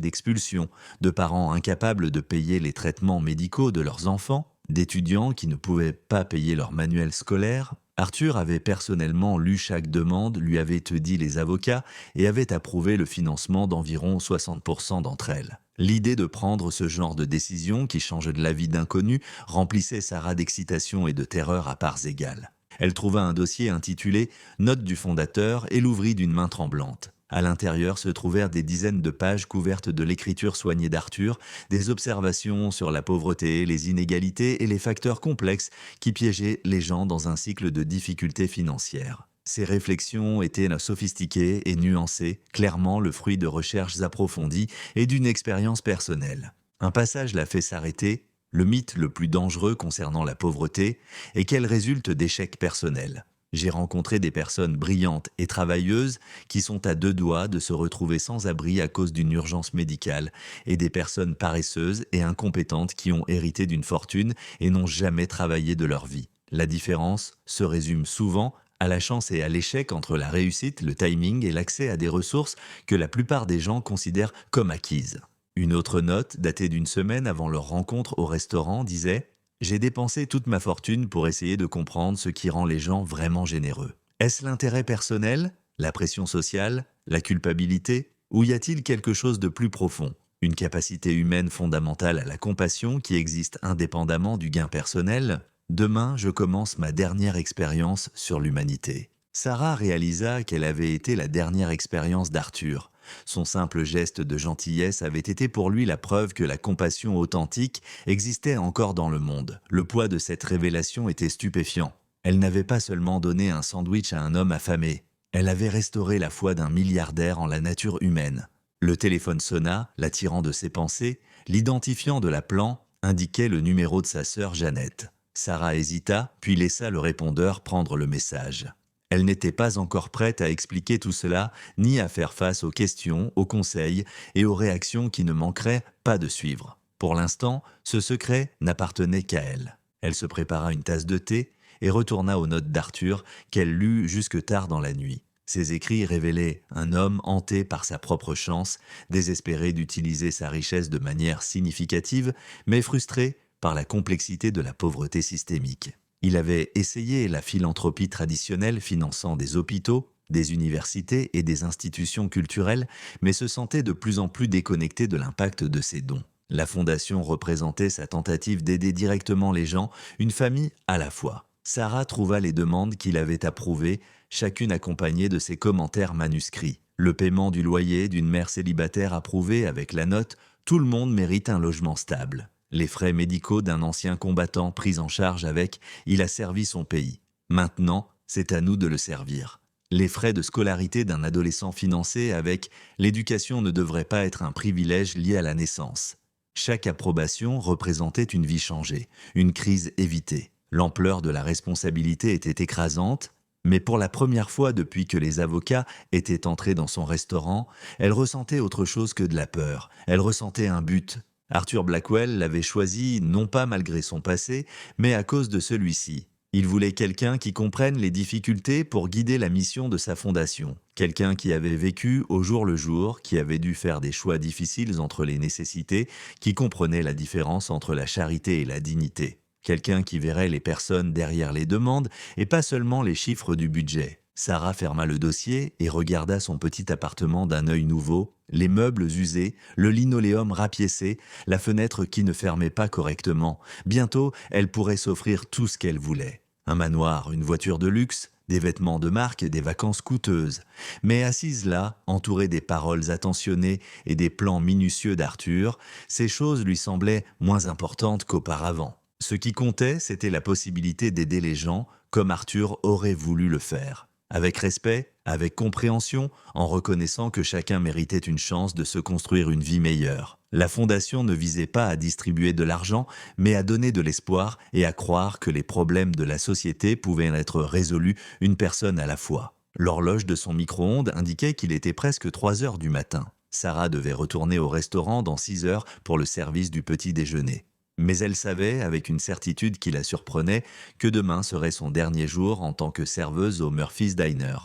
d'expulsion, de parents incapables de payer les traitements médicaux de leurs enfants, d'étudiants qui ne pouvaient pas payer leur manuel scolaire. Arthur avait personnellement lu chaque demande, lui avait dit les avocats et avait approuvé le financement d'environ 60% d'entre elles. L'idée de prendre ce genre de décision qui change de la vie d'inconnu remplissait Sarah d'excitation et de terreur à parts égales. Elle trouva un dossier intitulé « Notes du fondateur » et l'ouvrit d'une main tremblante. À l'intérieur se trouvèrent des dizaines de pages couvertes de l'écriture soignée d'Arthur, des observations sur la pauvreté, les inégalités et les facteurs complexes qui piégeaient les gens dans un cycle de difficultés financières. Ces réflexions étaient sophistiquées et nuancées, clairement le fruit de recherches approfondies et d'une expérience personnelle. Un passage la fait s'arrêter. Le mythe le plus dangereux concernant la pauvreté est qu'elle résulte d'échecs personnels. J'ai rencontré des personnes brillantes et travailleuses qui sont à 2 doigts de se retrouver sans abri à cause d'une urgence médicale et des personnes paresseuses et incompétentes qui ont hérité d'une fortune et n'ont jamais travaillé de leur vie. La différence se résume souvent à la chance et à l'échec entre la réussite, le timing et l'accès à des ressources que la plupart des gens considèrent comme acquises. Une autre note, datée d'une semaine avant leur rencontre au restaurant, disait « J'ai dépensé toute ma fortune pour essayer de comprendre ce qui rend les gens vraiment généreux. Est-ce l'intérêt personnel, la pression sociale, la culpabilité, ou y a-t-il quelque chose de plus profond, une capacité humaine fondamentale à la compassion qui existe indépendamment du gain personnel ? Demain, je commence ma dernière expérience sur l'humanité. » Sarah réalisa qu'elle avait été la dernière expérience d'Arthur. Son simple geste de gentillesse avait été pour lui la preuve que la compassion authentique existait encore dans le monde. Le poids de cette révélation était stupéfiant. Elle n'avait pas seulement donné un sandwich à un homme affamé, elle avait restauré la foi d'un milliardaire en la nature humaine. Le téléphone sonna, l'attirant de ses pensées, l'identifiant de l'appelant indiquait le numéro de sa sœur Jeannette. Sarah hésita, puis laissa le répondeur prendre le message. Elle n'était pas encore prête à expliquer tout cela, ni à faire face aux questions, aux conseils et aux réactions qui ne manqueraient pas de suivre. Pour l'instant, ce secret n'appartenait qu'à elle. Elle se prépara une tasse de thé et retourna aux notes d'Arthur qu'elle lut jusque tard dans la nuit. Ses écrits révélaient un homme hanté par sa propre chance, désespéré d'utiliser sa richesse de manière significative, mais frustré par la complexité de la pauvreté systémique. Il avait essayé la philanthropie traditionnelle finançant des hôpitaux, des universités et des institutions culturelles, mais se sentait de plus en plus déconnecté de l'impact de ses dons. La fondation représentait sa tentative d'aider directement les gens, une famille à la fois. Sarah trouva les demandes qu'il avait approuvées, chacune accompagnée de ses commentaires manuscrits. Le paiement du loyer d'une mère célibataire approuvé avec la note « Tout le monde mérite un logement stable ». Les frais médicaux d'un ancien combattant pris en charge avec « Il a servi son pays ». Maintenant, c'est à nous de le servir. Les frais de scolarité d'un adolescent financés avec « L'éducation ne devrait pas être un privilège lié à la naissance ». Chaque approbation représentait une vie changée, une crise évitée. L'ampleur de la responsabilité était écrasante, mais pour la première fois depuis que les avocats étaient entrés dans son restaurant, elle ressentait autre chose que de la peur. Elle ressentait un but. Arthur Blackwell l'avait choisi non pas malgré son passé, mais à cause de celui-ci. Il voulait quelqu'un qui comprenne les difficultés pour guider la mission de sa fondation. Quelqu'un qui avait vécu au jour le jour, qui avait dû faire des choix difficiles entre les nécessités, qui comprenait la différence entre la charité et la dignité. Quelqu'un qui verrait les personnes derrière les demandes et pas seulement les chiffres du budget. Sarah ferma le dossier et regarda son petit appartement d'un œil nouveau, les meubles usés, le linoléum rapiécé, la fenêtre qui ne fermait pas correctement. Bientôt, elle pourrait s'offrir tout ce qu'elle voulait. Un manoir, une voiture de luxe, des vêtements de marque, des vacances coûteuses. Mais assise là, entourée des paroles attentionnées et des plans minutieux d'Arthur, ces choses lui semblaient moins importantes qu'auparavant. Ce qui comptait, c'était la possibilité d'aider les gens comme Arthur aurait voulu le faire. Avec respect, avec compréhension, en reconnaissant que chacun méritait une chance de se construire une vie meilleure. La fondation ne visait pas à distribuer de l'argent, mais à donner de l'espoir et à croire que les problèmes de la société pouvaient être résolus une personne à la fois. L'horloge de son micro-ondes indiquait qu'il était presque 3 heures du matin. Sarah devait retourner au restaurant dans 6 heures pour le service du petit déjeuner. Mais elle savait, avec une certitude qui la surprenait, que demain serait son dernier jour en tant que serveuse au Murphy's Diner.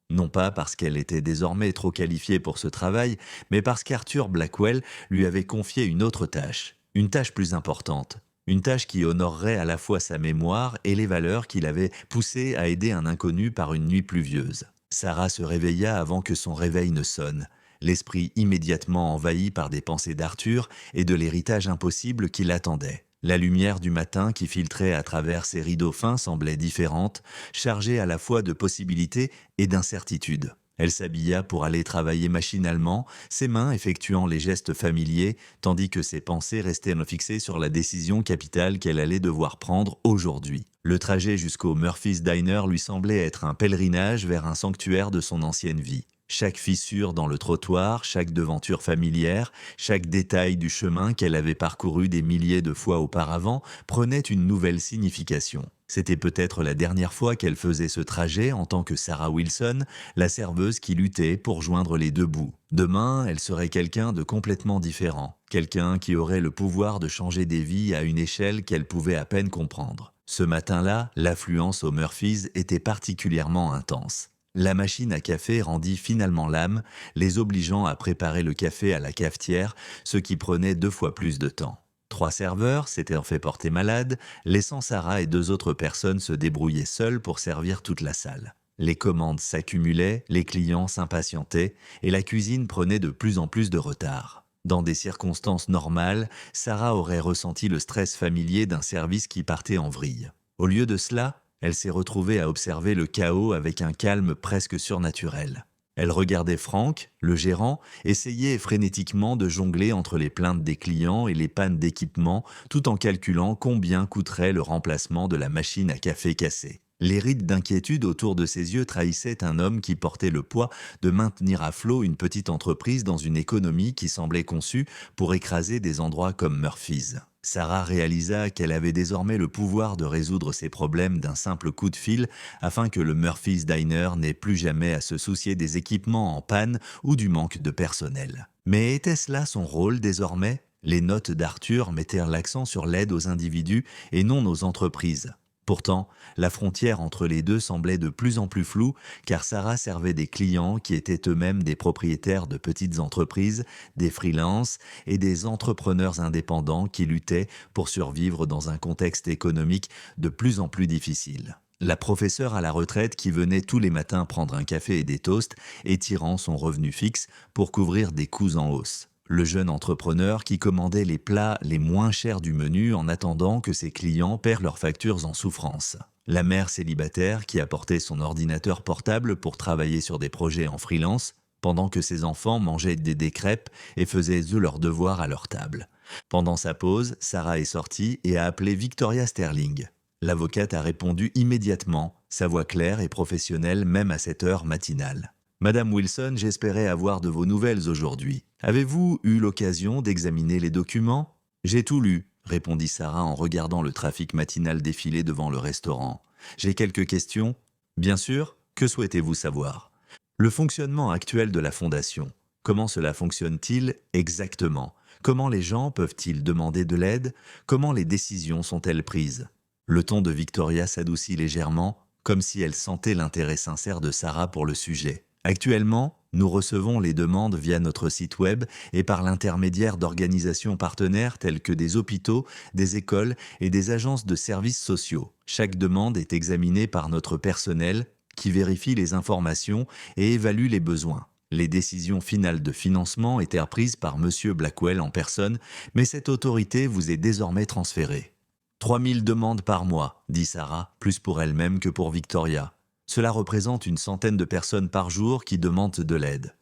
Non pas parce qu'elle était désormais trop qualifiée pour ce travail, mais parce qu'Arthur Blackwell lui avait confié une autre tâche, une tâche plus importante, une tâche qui honorerait à la fois sa mémoire et les valeurs qui l'avaient poussée à aider un inconnu par une nuit pluvieuse. Sarah se réveilla avant que son réveil ne sonne. L'esprit immédiatement envahi par des pensées d'Arthur et de l'héritage impossible qui l'attendait. La lumière du matin qui filtrait à travers ses rideaux fins semblait différente, chargée à la fois de possibilités et d'incertitudes. Elle s'habilla pour aller travailler machinalement, ses mains effectuant les gestes familiers, tandis que ses pensées restaient fixées sur la décision capitale qu'elle allait devoir prendre aujourd'hui. Le trajet jusqu'au Murphy's Diner lui semblait être un pèlerinage vers un sanctuaire de son ancienne vie. Chaque fissure dans le trottoir, chaque devanture familière, chaque détail du chemin qu'elle avait parcouru des milliers de fois auparavant prenait une nouvelle signification. C'était peut-être la dernière fois qu'elle faisait ce trajet en tant que Sarah Wilson, la serveuse qui luttait pour joindre les deux bouts. Demain, elle serait quelqu'un de complètement différent, quelqu'un qui aurait le pouvoir de changer des vies à une échelle qu'elle pouvait à peine comprendre. Ce matin-là, l'affluence au Murphy's était particulièrement intense. La machine à café rendit finalement l'âme, les obligeant à préparer le café à la cafetière, ce qui prenait 2 fois plus de temps. 3 serveurs s'étaient fait porter malades, laissant Sarah et 2 autres personnes se débrouiller seules pour servir toute la salle. Les commandes s'accumulaient, les clients s'impatientaient, et la cuisine prenait de plus en plus de retard. Dans des circonstances normales, Sarah aurait ressenti le stress familier d'un service qui partait en vrille. Au lieu de cela, elle s'est retrouvée à observer le chaos avec un calme presque surnaturel. Elle regardait Frank, le gérant, essayer frénétiquement de jongler entre les plaintes des clients et les pannes d'équipement, tout en calculant combien coûterait le remplacement de la machine à café cassée. Les rides d'inquiétude autour de ses yeux trahissaient un homme qui portait le poids de maintenir à flot une petite entreprise dans une économie qui semblait conçue pour écraser des endroits comme Murphy's. Sarah réalisa qu'elle avait désormais le pouvoir de résoudre ses problèmes d'un simple coup de fil afin que le Murphy's Diner n'ait plus jamais à se soucier des équipements en panne ou du manque de personnel. Mais était-ce là son rôle désormais ? Les notes d'Arthur mettaient l'accent sur l'aide aux individus et non aux entreprises. Pourtant, la frontière entre les deux semblait de plus en plus floue car Sarah servait des clients qui étaient eux-mêmes des propriétaires de petites entreprises, des freelances et des entrepreneurs indépendants qui luttaient pour survivre dans un contexte économique de plus en plus difficile. La professeure à la retraite qui venait tous les matins prendre un café et des toasts, étirant son revenu fixe pour couvrir des coûts en hausse. Le jeune entrepreneur qui commandait les plats les moins chers du menu en attendant que ses clients paient leurs factures en souffrance. La mère célibataire qui apportait son ordinateur portable pour travailler sur des projets en freelance, pendant que ses enfants mangeaient des crêpes et faisaient eux leurs devoirs à leur table. Pendant sa pause, Sarah est sortie et a appelé Victoria Sterling. L'avocate a répondu immédiatement, sa voix claire et professionnelle même à cette heure matinale. Madame Wilson, j'espérais avoir de vos nouvelles aujourd'hui. Avez-vous eu l'occasion d'examiner les documents? J'ai tout lu, répondit Sarah en regardant le trafic matinal défiler devant le restaurant. J'ai quelques questions. Bien sûr, que souhaitez-vous savoir? Le fonctionnement actuel de la fondation. Comment cela fonctionne-t-il exactement? Comment les gens peuvent-ils demander de l'aide? Comment les décisions sont-elles prises? Le ton de Victoria s'adoucit légèrement, comme si elle sentait l'intérêt sincère de Sarah pour le sujet. Actuellement, nous recevons les demandes via notre site web et par l'intermédiaire d'organisations partenaires telles que des hôpitaux, des écoles et des agences de services sociaux. Chaque demande est examinée par notre personnel qui vérifie les informations et évalue les besoins. Les décisions finales de financement étaient prises par M. Blackwell en personne, mais cette autorité vous est désormais transférée. 3000 demandes par mois, dit Sarah, plus pour elle-même que pour Victoria. Cela représente une centaine de personnes par jour qui demandent de l'aide.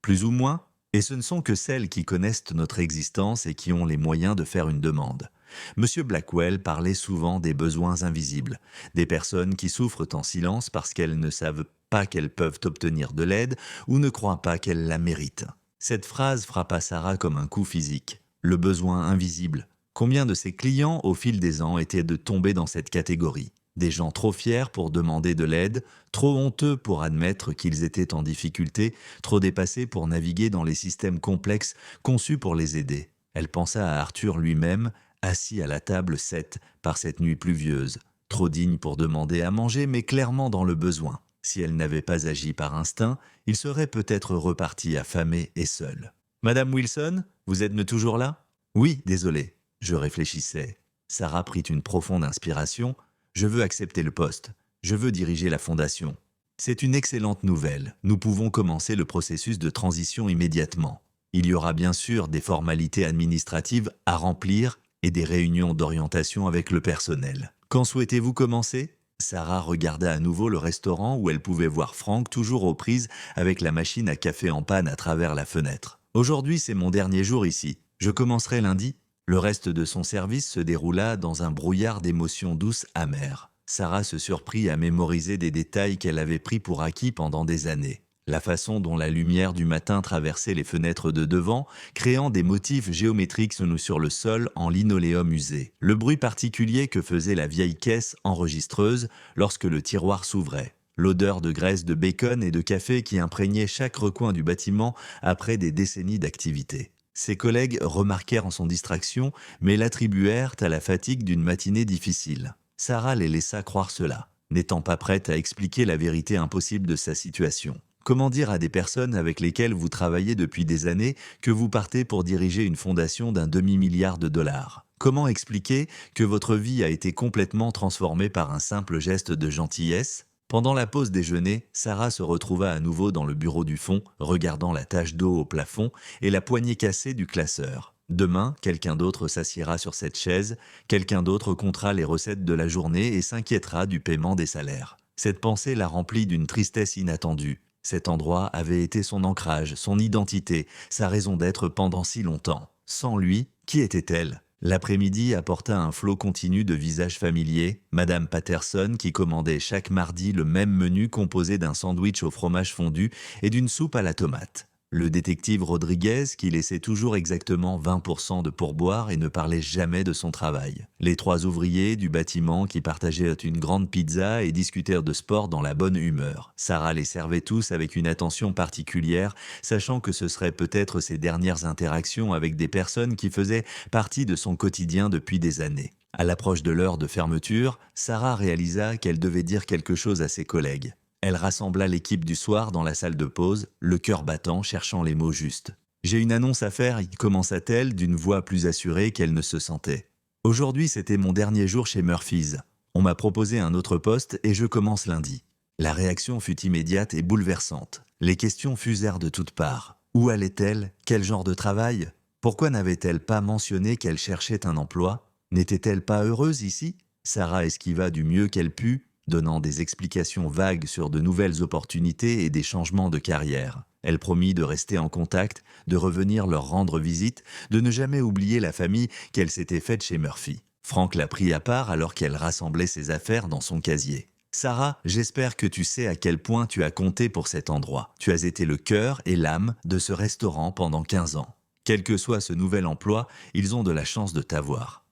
Plus ou moins, et ce ne sont que celles qui connaissent notre existence et qui ont les moyens de faire une demande. Monsieur Blackwell parlait souvent des besoins invisibles, des personnes qui souffrent en silence parce qu'elles ne savent pas qu'elles peuvent obtenir de l'aide ou ne croient pas qu'elles la méritent. Cette phrase frappa Sarah comme un coup physique. Le besoin invisible. Combien de ses clients, au fil des ans, étaient de tomber dans cette catégorie? Des gens trop fiers pour demander de l'aide, trop honteux pour admettre qu'ils étaient en difficulté, trop dépassés pour naviguer dans les systèmes complexes conçus pour les aider. Elle pensa à Arthur lui-même, assis à la table 7 par cette nuit pluvieuse, trop digne pour demander à manger mais clairement dans le besoin. Si elle n'avait pas agi par instinct, il serait peut-être reparti affamé et seul. « Madame Wilson, vous êtes toujours là ?»« Oui, désolé. » Je réfléchissais. Sarah prit une profonde inspiration. « Je veux accepter le poste. Je veux diriger la fondation. » C'est une excellente nouvelle. Nous pouvons commencer le processus de transition immédiatement. Il y aura bien sûr des formalités administratives à remplir et des réunions d'orientation avec le personnel. Quand souhaitez-vous commencer? Sarah regarda à nouveau le restaurant où elle pouvait voir Frank toujours aux prises avec la machine à café en panne à travers la fenêtre. « Aujourd'hui, c'est mon dernier jour ici. Je commencerai lundi. » Le reste de son service se déroula dans un brouillard d'émotions douces amères. Sarah se surprit à mémoriser des détails qu'elle avait pris pour acquis pendant des années. La façon dont la lumière du matin traversait les fenêtres de devant, créant des motifs géométriques sur le sol en linoléum usé. Le bruit particulier que faisait la vieille caisse enregistreuse lorsque le tiroir s'ouvrait. L'odeur de graisse de bacon et de café qui imprégnait chaque recoin du bâtiment après des décennies d'activité. Ses collègues remarquèrent en son distraction, mais l'attribuèrent à la fatigue d'une matinée difficile. Sarah les laissa croire cela, n'étant pas prête à expliquer la vérité impossible de sa situation. Comment dire à des personnes avec lesquelles vous travaillez depuis des années que vous partez pour diriger une fondation d'un demi-milliard de dollars? Comment expliquer que votre vie a été complètement transformée par un simple geste de gentillesse? Pendant la pause déjeuner, Sarah se retrouva à nouveau dans le bureau du fond, regardant la tache d'eau au plafond et la poignée cassée du classeur. Demain, quelqu'un d'autre s'assiera sur cette chaise, quelqu'un d'autre comptera les recettes de la journée et s'inquiétera du paiement des salaires. Cette pensée la remplit d'une tristesse inattendue. Cet endroit avait été son ancrage, son identité, sa raison d'être pendant si longtemps. Sans lui, qui était-elle? L'après-midi apporta un flot continu de visages familiers, Madame Patterson qui commandait chaque mardi le même menu composé d'un sandwich au fromage fondu et d'une soupe à la tomate. Le détective Rodriguez qui laissait toujours exactement 20% de pourboire et ne parlait jamais de son travail. Les 3 ouvriers du bâtiment qui partageaient une grande pizza et discutèrent de sport dans la bonne humeur. Sarah les servait tous avec une attention particulière, sachant que ce seraient peut-être ses dernières interactions avec des personnes qui faisaient partie de son quotidien depuis des années. À l'approche de l'heure de fermeture, Sarah réalisa qu'elle devait dire quelque chose à ses collègues. Elle rassembla l'équipe du soir dans la salle de pause, le cœur battant, cherchant les mots justes. « J'ai une annonce à faire », commença-t-elle d'une voix plus assurée qu'elle ne se sentait. « Aujourd'hui, c'était mon dernier jour chez Murphy's. On m'a proposé un autre poste et je commence lundi. » La réaction fut immédiate et bouleversante. Les questions fusèrent de toutes parts. Où allait-elle? Quel genre de travail? Pourquoi n'avait-elle pas mentionné qu'elle cherchait un emploi? N'était-elle pas heureuse ici? Sarah esquiva du mieux qu'elle put donnant des explications vagues sur de nouvelles opportunités et des changements de carrière. Elle promit de rester en contact, de revenir leur rendre visite, de ne jamais oublier la famille qu'elle s'était faite chez Murphy. Frank l'a pris à part alors qu'elle rassemblait ses affaires dans son casier. « Sarah, j'espère que tu sais à quel point tu as compté pour cet endroit. Tu as été le cœur et l'âme de ce restaurant pendant 15 ans. Quel que soit ce nouvel emploi, ils ont de la chance de t'avoir. »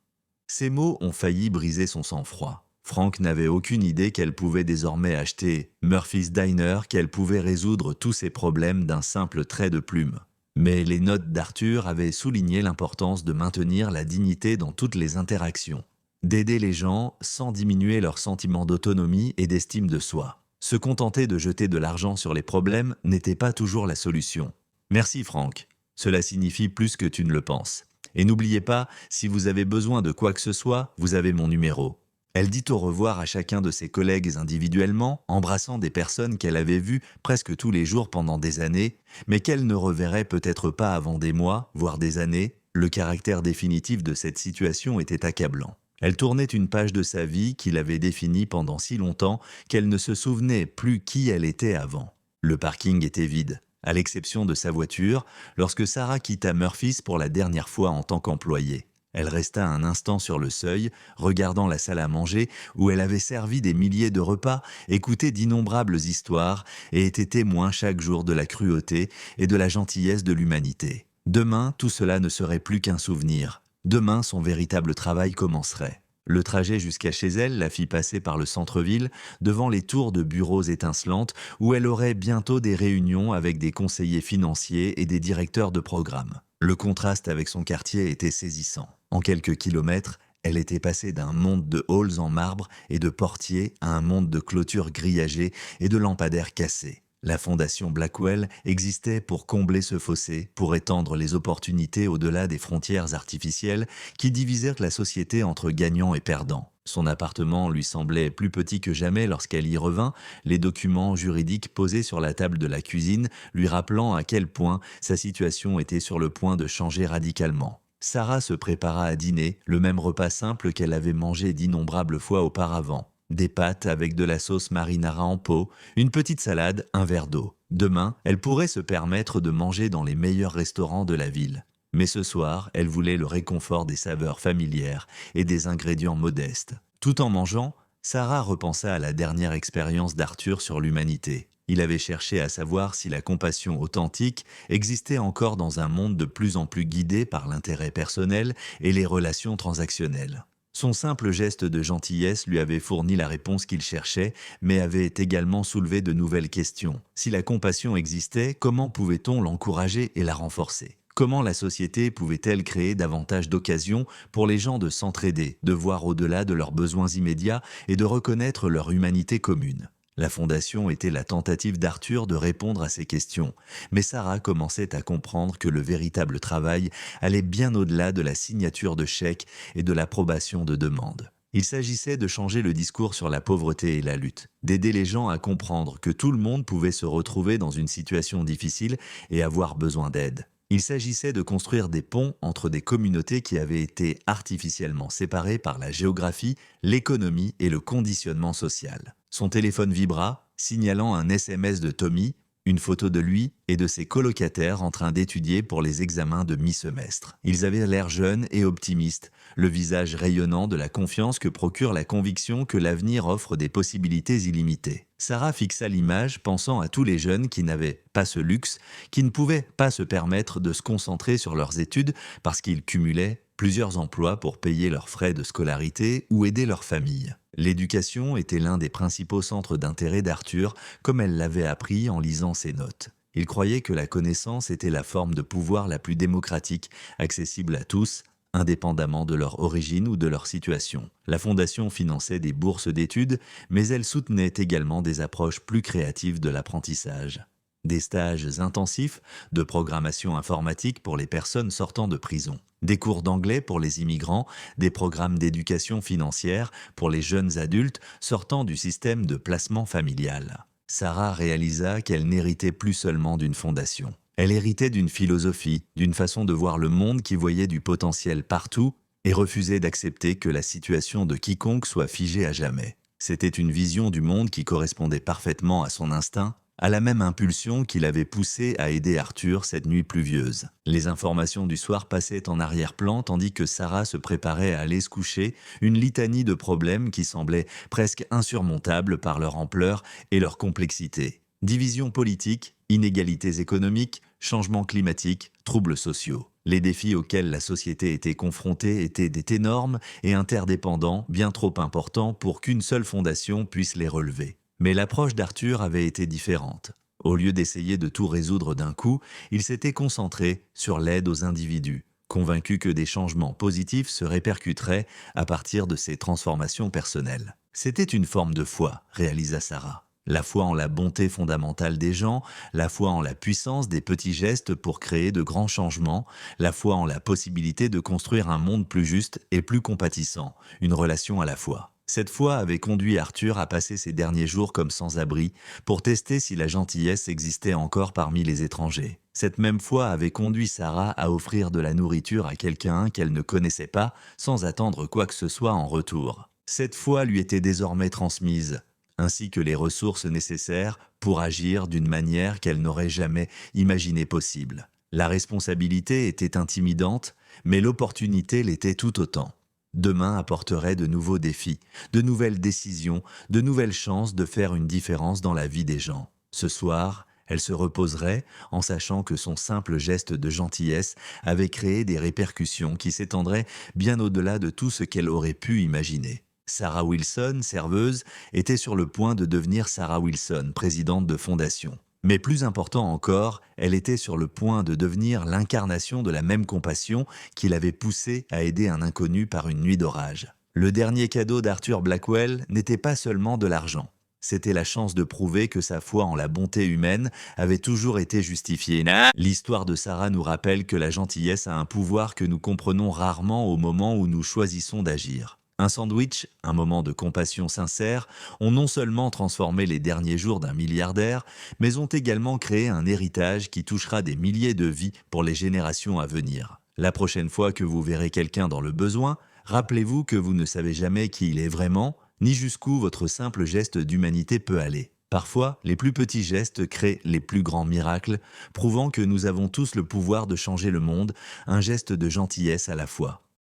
Ces mots ont failli briser son sang-froid. Frank n'avait aucune idée qu'elle pouvait désormais acheter Murphy's Diner, qu'elle pouvait résoudre tous ses problèmes d'un simple trait de plume. Mais les notes d'Arthur avaient souligné l'importance de maintenir la dignité dans toutes les interactions, d'aider les gens sans diminuer leur sentiment d'autonomie et d'estime de soi. Se contenter de jeter de l'argent sur les problèmes n'était pas toujours la solution. « Merci Frank, cela signifie plus que tu ne le penses. Et n'oubliez pas, si vous avez besoin de quoi que ce soit, vous avez mon numéro. » Elle dit au revoir à chacun de ses collègues individuellement, embrassant des personnes qu'elle avait vues presque tous les jours pendant des années, mais qu'elle ne reverrait peut-être pas avant des mois, voire des années. Le caractère définitif de cette situation était accablant. Elle tournait une page de sa vie qu'il avait définie pendant si longtemps qu'elle ne se souvenait plus qui elle était avant. Le parking était vide, à l'exception de sa voiture, lorsque Sarah quitta Murphy's pour la dernière fois en tant qu'employée. Elle resta un instant sur le seuil, regardant la salle à manger où elle avait servi des milliers de repas, écouté d'innombrables histoires et été témoin chaque jour de la cruauté et de la gentillesse de l'humanité. Demain, tout cela ne serait plus qu'un souvenir. Demain, son véritable travail commencerait. Le trajet jusqu'à chez elle la fit passer par le centre-ville, devant les tours de bureaux étincelantes où elle aurait bientôt des réunions avec des conseillers financiers et des directeurs de programme. Le contraste avec son quartier était saisissant. En quelques kilomètres, elle était passée d'un monde de halls en marbre et de portiers à un monde de clôtures grillagées et de lampadaires cassés. La fondation Blackwell existait pour combler ce fossé, pour étendre les opportunités au-delà des frontières artificielles qui divisèrent la société entre gagnants et perdants. Son appartement lui semblait plus petit que jamais lorsqu'elle y revint, les documents juridiques posés sur la table de la cuisine lui rappelant à quel point sa situation était sur le point de changer radicalement. Sarah se prépara à dîner, le même repas simple qu'elle avait mangé d'innombrables fois auparavant. Des pâtes avec de la sauce marinara en pot, une petite salade, un verre d'eau. Demain, elle pourrait se permettre de manger dans les meilleurs restaurants de la ville. Mais ce soir, elle voulait le réconfort des saveurs familières et des ingrédients modestes. Tout en mangeant, Sarah repensa à la dernière expérience d'Arthur sur l'humanité. Il avait cherché à savoir si la compassion authentique existait encore dans un monde de plus en plus guidé par l'intérêt personnel et les relations transactionnelles. Son simple geste de gentillesse lui avait fourni la réponse qu'il cherchait, mais avait également soulevé de nouvelles questions. Si la compassion existait, comment pouvait-on l'encourager et la renforcer ? Comment la société pouvait-elle créer davantage d'occasions pour les gens de s'entraider, de voir au-delà de leurs besoins immédiats et de reconnaître leur humanité commune ? La fondation était la tentative d'Arthur de répondre à ces questions, mais Sarah commençait à comprendre que le véritable travail allait bien au-delà de la signature de chèques et de l'approbation de demandes. Il s'agissait de changer le discours sur la pauvreté et la lutte, d'aider les gens à comprendre que tout le monde pouvait se retrouver dans une situation difficile et avoir besoin d'aide. Il s'agissait de construire des ponts entre des communautés qui avaient été artificiellement séparées par la géographie, l'économie et le conditionnement social. Son téléphone vibra, signalant un SMS de Tommy, une photo de lui et de ses colocataires en train d'étudier pour les examens de mi-semestre. Ils avaient l'air jeunes et optimistes, le visage rayonnant de la confiance que procure la conviction que l'avenir offre des possibilités illimitées. Sarah fixa l'image pensant à tous les jeunes qui n'avaient pas ce luxe, qui ne pouvaient pas se permettre de se concentrer sur leurs études parce qu'ils cumulaient plusieurs emplois pour payer leurs frais de scolarité ou aider leur famille. L'éducation était l'un des principaux centres d'intérêt d'Arthur, comme elle l'avait appris en lisant ses notes. Il croyait que la connaissance était la forme de pouvoir la plus démocratique, accessible à tous, indépendamment de leur origine ou de leur situation. La Fondation finançait des bourses d'études, mais elle soutenait également des approches plus créatives de l'apprentissage. Des stages intensifs de programmation informatique pour les personnes sortant de prison, des cours d'anglais pour les immigrants, des programmes d'éducation financière pour les jeunes adultes sortant du système de placement familial. Sarah réalisa qu'elle n'héritait plus seulement d'une fondation. Elle héritait d'une philosophie, d'une façon de voir le monde qui voyait du potentiel partout et refusait d'accepter que la situation de quiconque soit figée à jamais. C'était une vision du monde qui correspondait parfaitement à son instinct, à la même impulsion qui l'avait poussé à aider Arthur cette nuit pluvieuse. Les informations du soir passaient en arrière-plan tandis que Sarah se préparait à aller se coucher, une litanie de problèmes qui semblaient presque insurmontables par leur ampleur et leur complexité. Division politique, inégalités économiques, changements climatiques, troubles sociaux. Les défis auxquels la société était confrontée étaient énormes et interdépendants, bien trop importants pour qu'une seule fondation puisse les relever. Mais l'approche d'Arthur avait été différente. Au lieu d'essayer de tout résoudre d'un coup, il s'était concentré sur l'aide aux individus, convaincu que des changements positifs se répercuteraient à partir de ces transformations personnelles. C'était une forme de foi, réalisa Sarah. La foi en la bonté fondamentale des gens, la foi en la puissance des petits gestes pour créer de grands changements, la foi en la possibilité de construire un monde plus juste et plus compatissant, une relation à la foi. Cette foi avait conduit Arthur à passer ses derniers jours comme sans-abri pour tester si la gentillesse existait encore parmi les étrangers. Cette même foi avait conduit Sarah à offrir de la nourriture à quelqu'un qu'elle ne connaissait pas sans attendre quoi que ce soit en retour. Cette foi lui était désormais transmise, ainsi que les ressources nécessaires pour agir d'une manière qu'elle n'aurait jamais imaginé possible. La responsabilité était intimidante, mais l'opportunité l'était tout autant. Demain apporterait de nouveaux défis, de nouvelles décisions, de nouvelles chances de faire une différence dans la vie des gens. Ce soir, elle se reposerait en sachant que son simple geste de gentillesse avait créé des répercussions qui s'étendraient bien au-delà de tout ce qu'elle aurait pu imaginer. Sarah Wilson, serveuse, était sur le point de devenir Sarah Wilson, présidente de fondation. Mais plus important encore, elle était sur le point de devenir l'incarnation de la même compassion qui l'avait poussée à aider un inconnu par une nuit d'orage. Le dernier cadeau d'Arthur Blackwell n'était pas seulement de l'argent. C'était la chance de prouver que sa foi en la bonté humaine avait toujours été justifiée. L'histoire de Sarah nous rappelle que la gentillesse a un pouvoir que nous comprenons rarement au moment où nous choisissons d'agir. Un sandwich, un moment de compassion sincère, ont non seulement transformé les derniers jours d'un milliardaire, mais ont également créé un héritage qui touchera des milliers de vies pour les générations à venir. La prochaine fois que vous verrez quelqu'un dans le besoin, rappelez-vous que vous ne savez jamais qui il est vraiment, ni jusqu'où votre simple geste d'humanité peut aller. Parfois, les plus petits gestes créent les plus grands miracles, prouvant que nous avons tous le pouvoir de changer le monde, un geste de gentillesse à la fois.